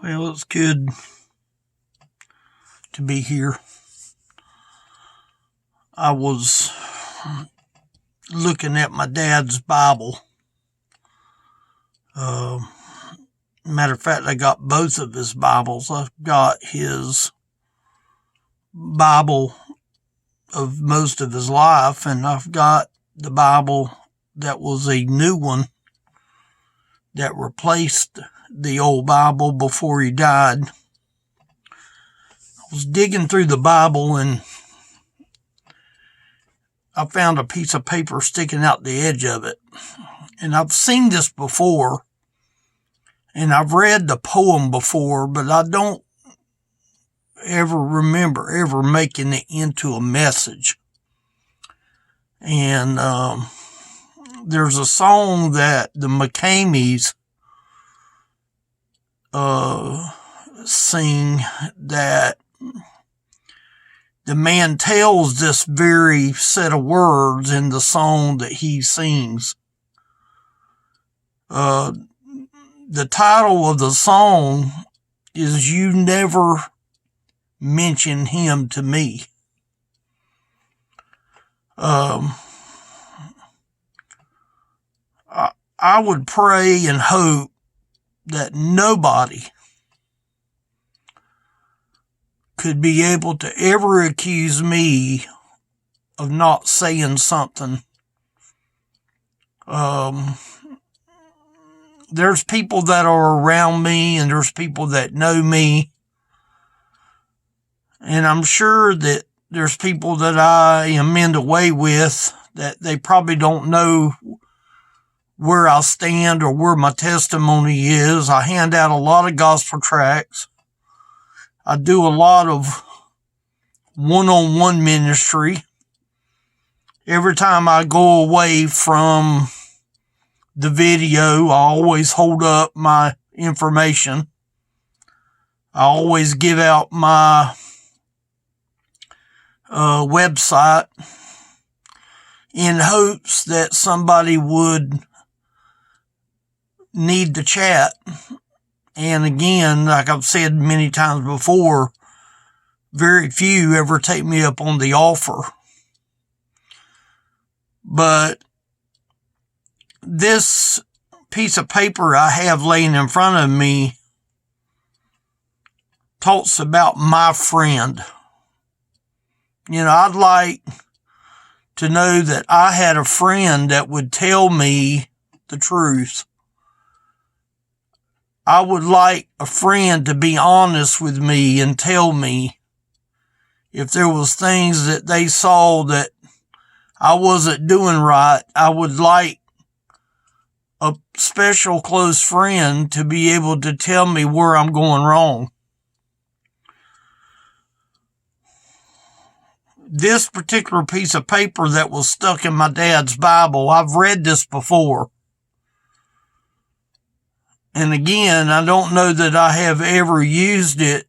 Well, it's good to be here. I was looking at my dad's Bible. Matter of fact, I got both of his Bibles. I've got his Bible of most of his life, and I've got the Bible that was a new one that replaced the old Bible before he died. I was digging through the Bible and I found a piece of paper sticking out the edge of it. And I've seen this before, and I've read the poem before, but I don't ever remember ever making it into a message. And there's a song that the McCameys sing that the man tells this very set of words in the song that he sings. The title of the song is "You Never Mention Him to Me." I would pray and hope that nobody could be able to ever accuse me of not saying something. There's people that are around me, and there's people that know me, and I'm sure that there's people that I am in the way with that they probably don't know where I stand or where my testimony is. I hand out a lot of gospel tracts. I do a lot of one-on-one ministry. Every time I go away from the video, I always hold up my information. I always give out my website in hopes that somebody would need to chat. And again, like I've said many times before, very few ever take me up on the offer. But this piece of paper I have laying in front of me talks about my friend. You know, I'd like to know that I had a friend that would tell me the truth. I would like a friend to be honest with me and tell me if there was things that they saw that I wasn't doing right. I would like a special close friend to be able to tell me where I'm going wrong. This particular piece of paper that was stuck in my dad's Bible, I've read this before. And again, I don't know that I have ever used it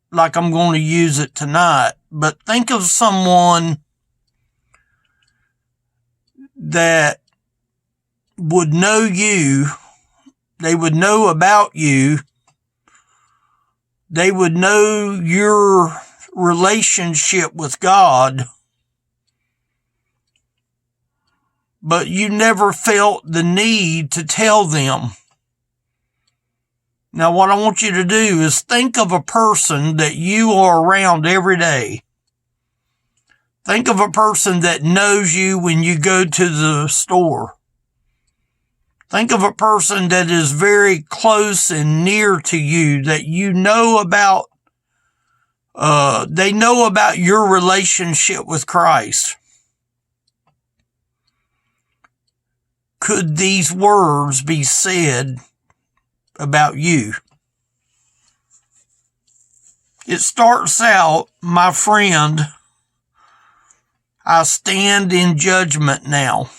like I'm going to use it tonight. But think of someone that would know you. They would know about you. They would know your relationship with God. But you never felt the need to tell them. Now, what I want you to do is think of a person that you are around every day. Think of a person that knows you when you go to the store. Think of a person that is very close and near to you that you know about. They know about your relationship with Christ. Could these words be said about you? It starts out, "My friend, I stand in judgment now."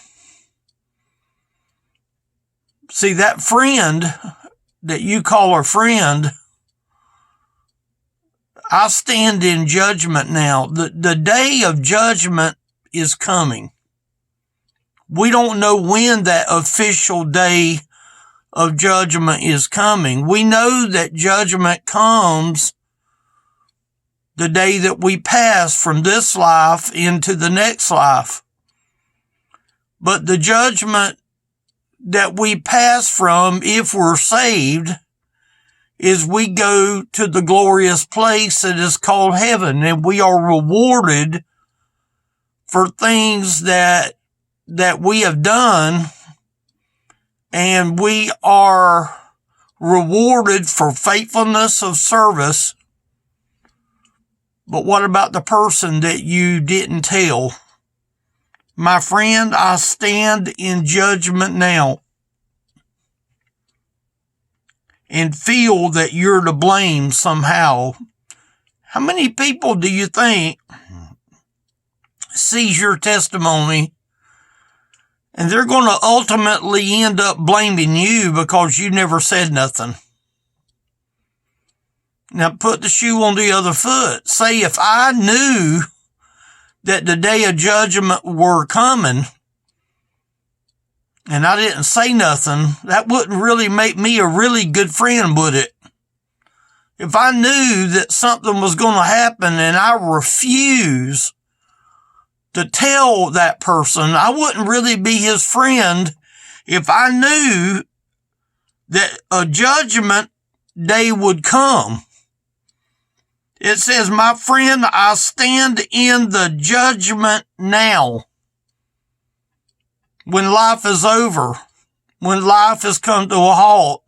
See, that friend that you call a friend, I stand in judgment now. The day of judgment is coming. We don't know when that official day of judgment is coming. We know that judgment comes the day that we pass from this life into the next life. But the judgment that we pass from, if we're saved, is we go to the glorious place that is called heaven, and we are rewarded for things that we have done, and we are rewarded for faithfulness of service. But what about the person that you didn't tell? My friend, I stand in judgment now and feel that you're to blame somehow. How many people do you think sees your testimony and they're going to ultimately end up blaming you because you never said nothing? Now put the shoe on the other foot. Say if I knew that the day of judgment were coming and I didn't say nothing, that wouldn't really make me a really good friend, would it? If I knew that something was going to happen and I refuse to tell that person, I wouldn't really be his friend if I knew that a judgment day would come. It says, my friend, I stand in the judgment now. When life is over, when life has come to a halt,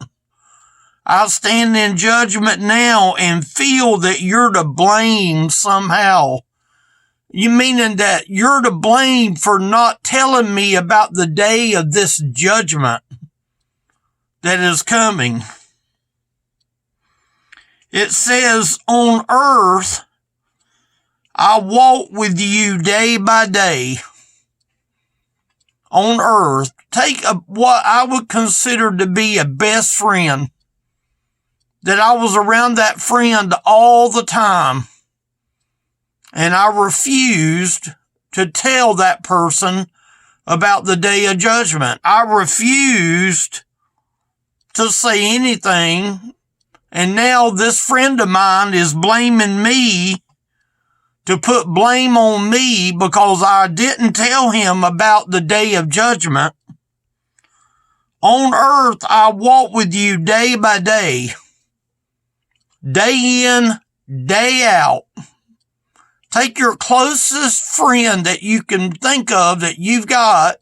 I stand in judgment now and feel that you're to blame somehow. You meaning that you're to blame for not telling me about the day of this judgment that is coming. It says, on earth, I walk with you day by day. On earth, take what I would consider to be a best friend, that I was around that friend all the time, and I refused to tell that person about the day of judgment. I refused to say anything. And now this friend of mine is blaming me, to put blame on me because I didn't tell him about the day of judgment. On earth, I walk with you day by day, day in, day out. Take your closest friend that you can think of that you've got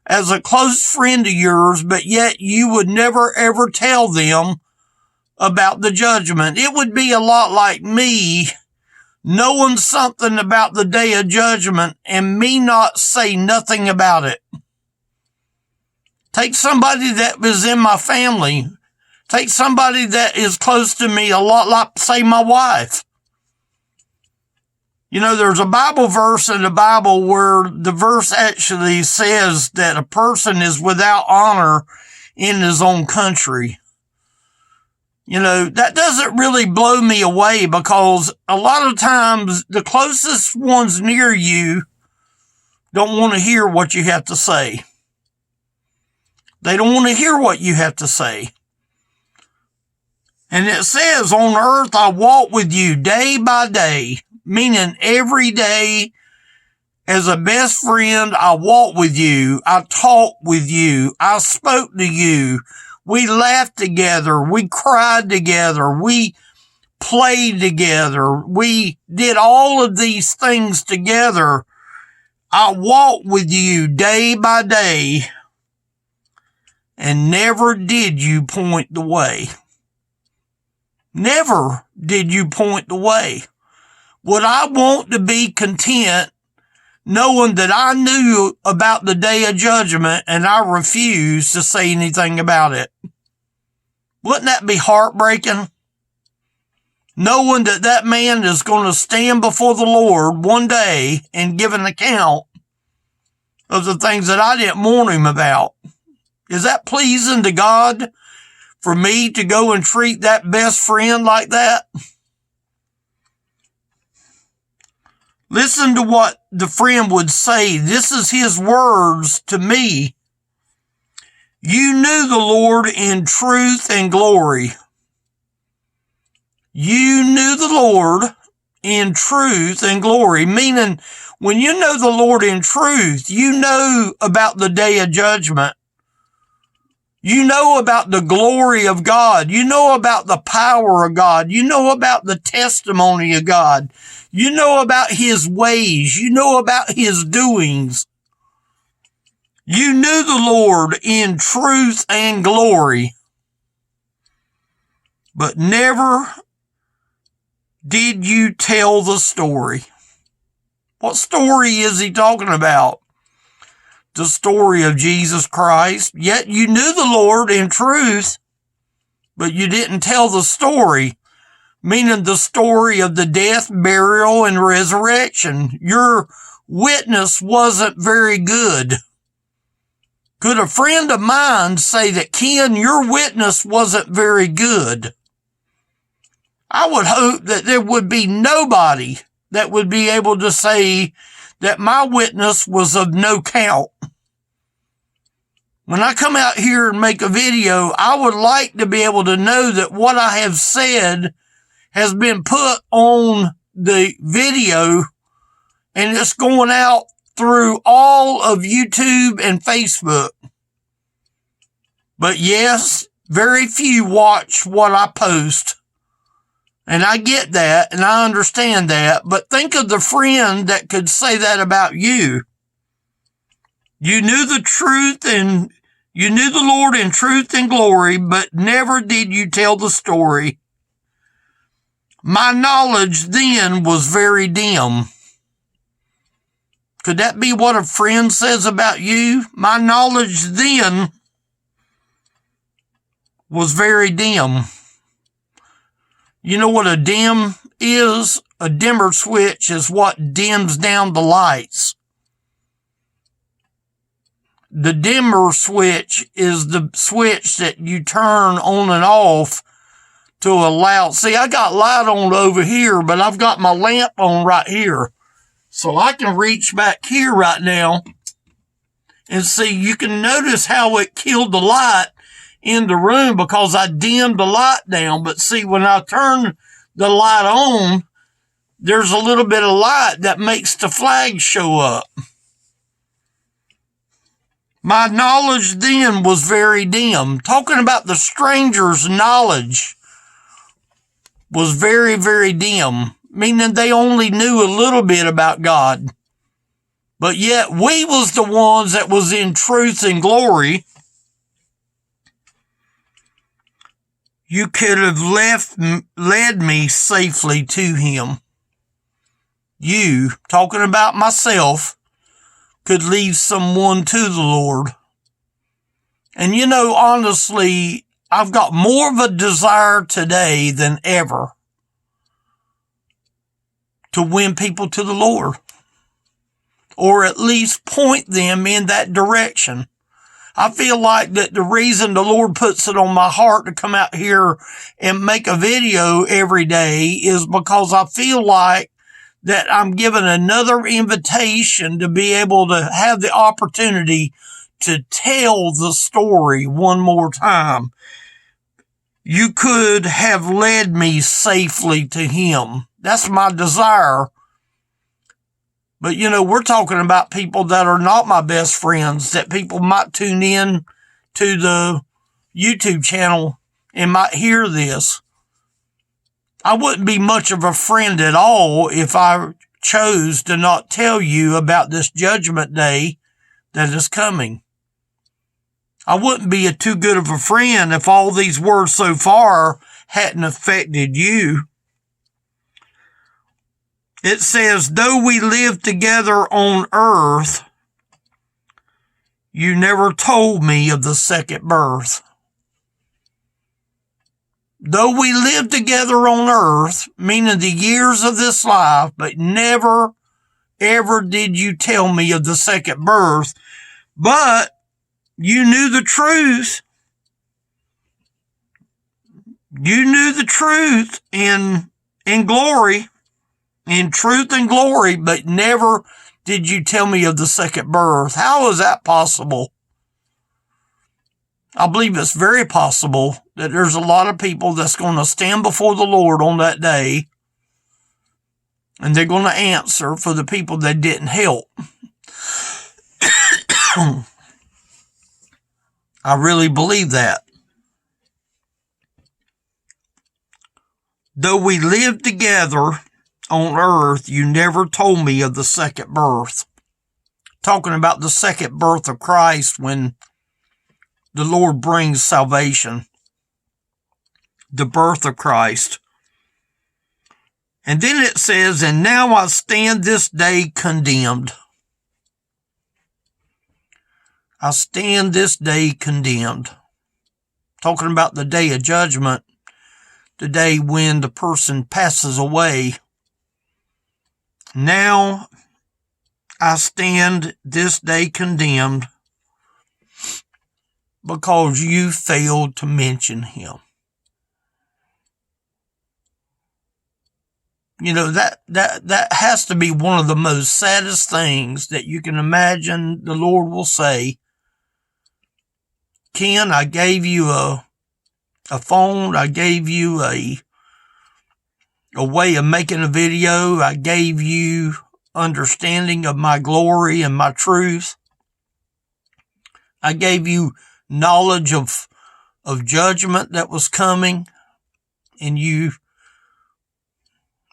as a close friend of yours, but yet you would never ever tell them about the judgment. It would be a lot like me knowing something about the day of judgment and me not say nothing about it. Take somebody that was in my family. Take somebody that is close to me a lot, like, say, my wife. You know, there's a Bible verse in the Bible where the verse actually says that a person is without honor in his own country. You know, that doesn't really blow me away because a lot of times the closest ones near you don't want to hear what you have to say. They don't want to hear what you have to say. And it says, on earth I walk with you day by day, meaning every day as a best friend, I walk with you. I talk with you. I spoke to you. We laughed together. We cried together. We played together. We did all of these things together. I walked with you day by day, and never did you point the way. Never did you point the way. Would I want to be content knowing that I knew about the day of judgment and I refused to say anything about it? Wouldn't that be heartbreaking? Knowing that that man is going to stand before the Lord one day and give an account of the things that I didn't warn him about. Is that pleasing to God for me to go and treat that best friend like that? Listen to what the friend would say. This is his words to me. You knew the Lord in truth and glory. You knew the Lord in truth and glory, meaning when you know the Lord in truth, you know about the day of judgment. You know about the glory of God. You know about the power of God. You know about the testimony of God. You know about his ways. You know about his doings. You knew the Lord in truth and glory, but never did you tell the story. What story is he talking about? The story of Jesus Christ. Yet you knew the Lord in truth, but you didn't tell the story, meaning the story of the death, burial, and resurrection. Your witness wasn't very good. Could a friend of mine say that, Ken, your witness wasn't very good? I would hope that there would be nobody that would be able to say that my witness was of no count. When I come out here and make a video, I would like to be able to know that what I have said has been put on the video and it's going out through all of YouTube and Facebook. But yes, very few watch what I post. And I get that and I understand that. But think of the friend that could say that about you. You knew the truth and you knew the Lord in truth and glory, but never did you tell the story. My knowledge then was very dim. Could that be what a friend says about you? My knowledge then was very dim. You know what a dim is? A dimmer switch is what dims down the lights. The dimmer switch is the switch that you turn on and off to allow. See, I got light on over here, but I've got my lamp on right here. So I can reach back here right now and see, you can notice how it killed the light in the room because I dimmed the light down. But see, when I turn the light on, there's a little bit of light that makes the flag show up. My knowledge then was very dim. Talking about the stranger's knowledge was very, very dim, meaning they only knew a little bit about God. But yet we was the ones that was in truth and glory. You could have led me safely to him. You, talking about myself, could lead someone to the Lord. And you know, honestly, I've got more of a desire today than ever to win people to the Lord, or at least point them in that direction. I feel like that the reason the Lord puts it on my heart to come out here and make a video every day is because I feel like that I'm given another invitation to be able to have the opportunity to tell the story one more time. You could have led me safely to him. That's my desire. But, you know, we're talking about people that are not my best friends, that people might tune in to the YouTube channel and might hear this. I wouldn't be much of a friend at all if I chose to not tell you about this judgment day that is coming. I wouldn't be too good of a friend if all these words so far hadn't affected you. It says, though we live together on earth, you never told me of the second birth. Though we live together on earth, meaning the years of this life, but never, ever did you tell me of the second birth. But you knew the truth. You knew the truth in glory. In truth and glory, but never did you tell me of the second birth. How is that possible? I believe it's very possible that there's a lot of people that's going to stand before the Lord on that day, and they're going to answer for the people that didn't help. I really believe that. Though we lived together on earth, you never told me of the second birth. Talking about the second birth of Christ when the Lord brings salvation. The birth of Christ. And then it says, and now I stand this day condemned. I stand this day condemned. Talking about the day of judgment, the day when the person passes away. Now I stand this day condemned because you failed to mention him. You know, that has to be one of the most saddest things that you can imagine the Lord will say. Ken, I gave you a phone. I gave you a way of making a video. I gave you understanding of my glory and my truth. I gave you knowledge of judgment that was coming, and you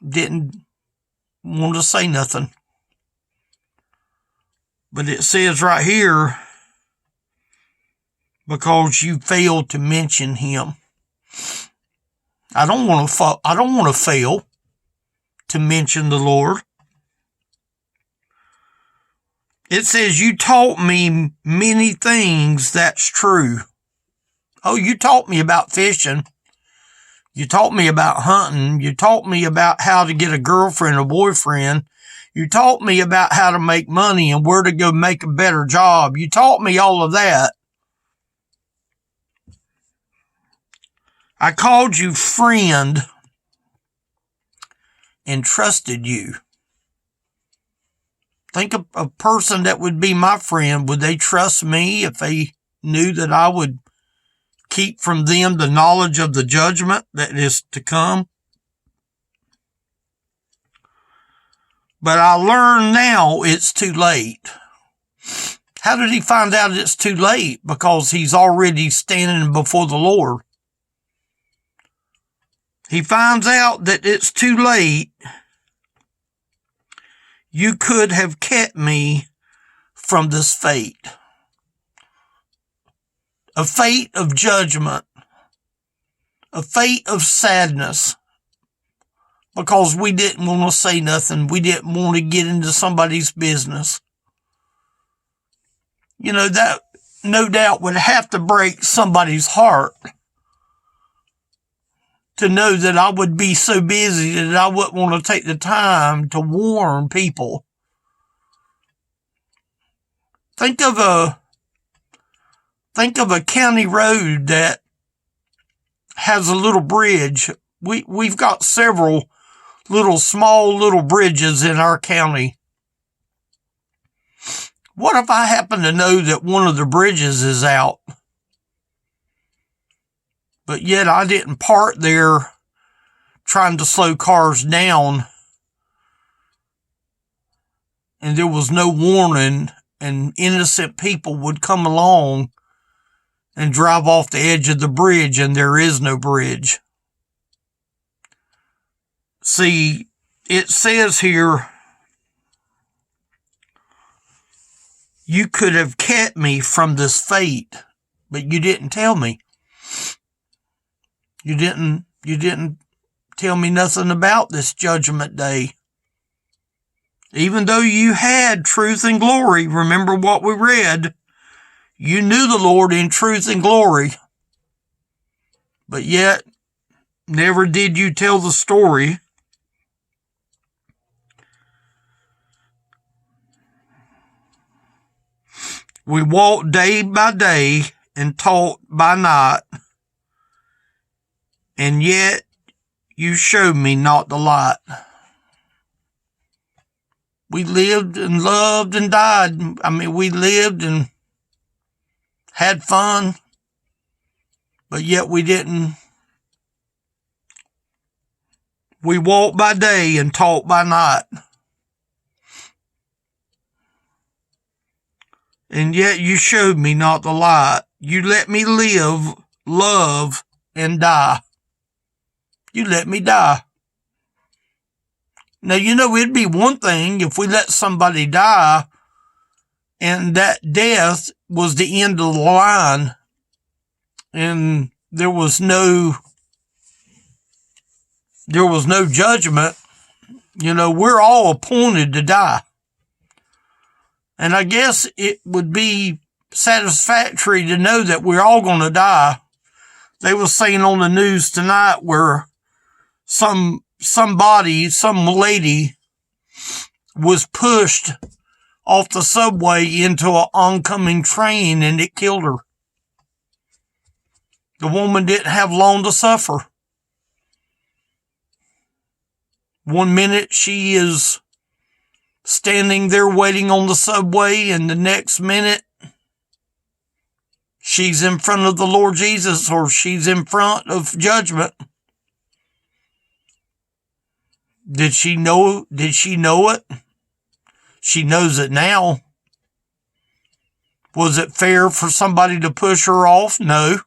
didn't want to say nothing. But it says right here, because you failed to mention him. I don't want to fail to mention the Lord. It says, you taught me many things. That's true. Oh, you taught me about fishing. You taught me about hunting. You taught me about how to get a girlfriend or boyfriend. You taught me about how to make money and where to go make a better job. You taught me all of that. I called you friend and trusted you. Think of a person that would be my friend. Would they trust me if they knew that I would keep from them the knowledge of the judgment that is to come? But I learn now it's too late. How did he find out it's too late? Because he's already standing before the Lord. He finds out that it's too late. You could have kept me from this fate. A fate of judgment. A fate of sadness. Because we didn't want to say nothing. We didn't want to get into somebody's business. You know, that no doubt would have to break somebody's heart to know that I would be so busy that I wouldn't want to take the time to warn people. Think of a county road that has a little bridge. We've got several small little bridges in our county. What if I happen to know that one of the bridges is out? But yet I didn't park there trying to slow cars down. And there was no warning, and innocent people would come along and drive off the edge of the bridge, and there is no bridge. See, it says here, you could have kept me from this fate, but you didn't tell me. You didn't tell me nothing about this judgment day. Even though you had truth and glory, remember what we read. You knew the Lord in truth and glory. But yet, never did you tell the story. We walked day by day and taught by night. And yet you showed me not the light. We lived and loved and died. We lived and had fun. but yet we didn't. We walked by day and talked by night. And yet you showed me not the light. You let me live, love, and die. You let me die. Now, it'd be one thing if we let somebody die and that death was the end of the line and there was no judgment. We're all appointed to die. And I guess it would be satisfactory to know that we're all going to die. They were saying on the news tonight where some lady was pushed off the subway into an oncoming train and it killed her. The woman didn't have long to suffer. One minute she is standing there waiting on the subway, and the next minute she's in front of the Lord Jesus, or she's in front of judgment. Did she know it? She knows it now. Was it fair for somebody to push her off? No.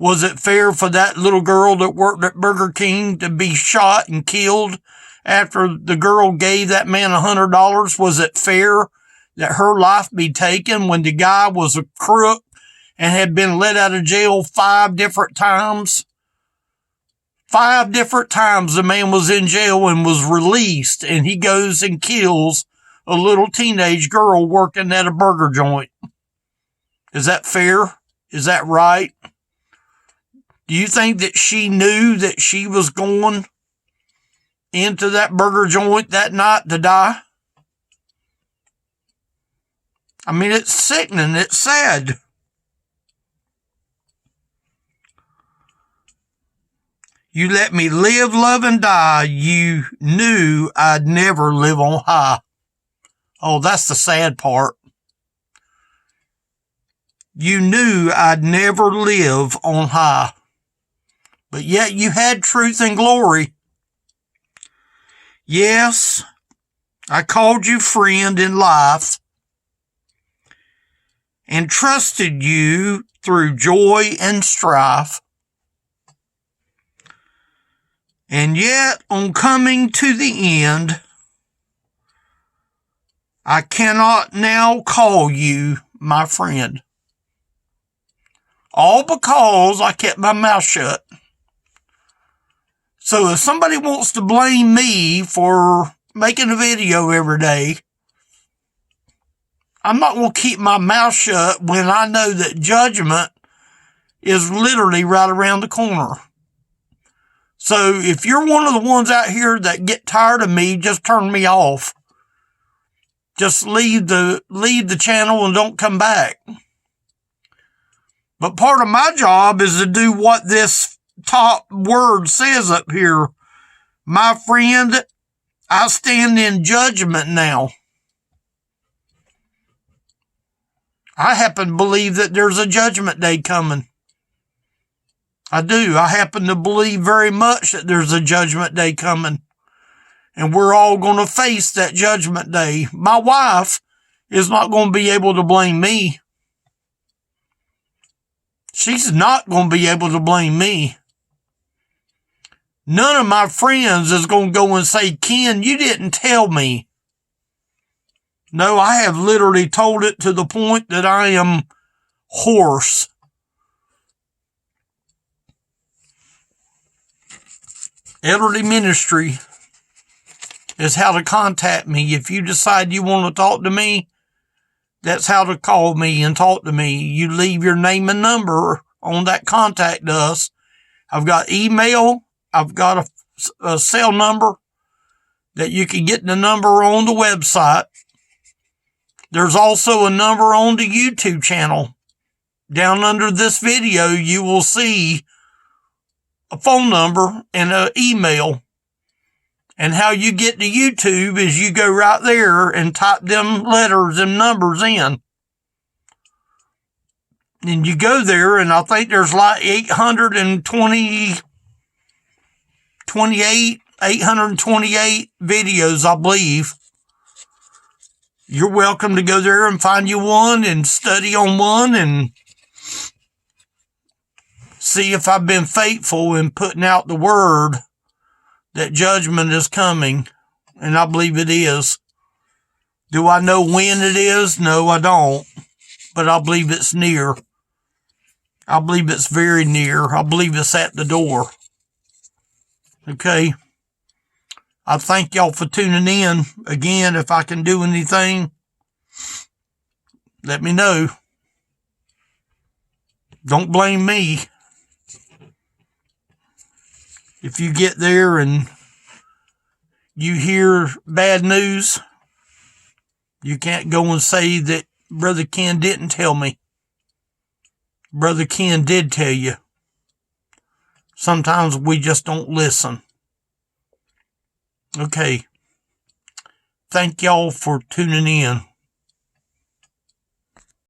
Was it fair for that little girl that worked at Burger King to be shot and killed after the girl gave that man $100? Was it fair that her life be taken when the guy was a crook and had been let out of jail 5 different times? 5 different times the man was in jail and was released, and he goes and kills a little teenage girl working at a burger joint. Is that fair? Is that right? Do you think that she knew that she was going into that burger joint that night to die? I mean, it's sickening. It's sad. You let me live, love, and die. You knew I'd never live on high. Oh, that's the sad part. You knew I'd never live on high. But yet you had truth and glory. Yes, I called you friend in life and trusted you through joy and strife. And yet, on coming to the end, I cannot now call you my friend. All because I kept my mouth shut. So if somebody wants to blame me for making a video every day, I'm not going to keep my mouth shut when I know that judgment is literally right around the corner. So if you're one of the ones out here that get tired of me, just turn me off. Just leave the channel and don't come back. But part of my job is to do what this top word says up here. My friend, I stand in judgment now. I happen to believe that there's a judgment day coming. I do. I happen to believe very much that there's a judgment day coming. And we're all going to face that judgment day. My wife is not going to be able to blame me. She's not going to be able to blame me. None of my friends is going to go and say, Ken, you didn't tell me. No, I have literally told it to the point that I am hoarse. Elderly Ministry is how to contact me. If you decide you want to talk to me, that's how to call me and talk to me. You leave your name and number on that contact us. I've got email. I've got a cell number that you can get the number on the website. There's also a number on the YouTube channel. Down under this video, you will see a phone number and an email. And how you get to YouTube is you go right there and type them letters and numbers in. And you go there, and I think there's like 828 videos, I believe. You're welcome to go there and find you one and study on one and see if I've been faithful in putting out the word that judgment is coming. And I believe it is. Do I know when it is? No, I don't. But I believe it's near. I believe it's very near. I believe it's at the door. Okay. I thank y'all for tuning in. Again, if I can do anything, let me know. Don't blame me. If you get there and you hear bad news, you can't go and say that Brother Ken didn't tell me. Brother Ken did tell you. Sometimes we just don't listen. Okay. Thank y'all for tuning in.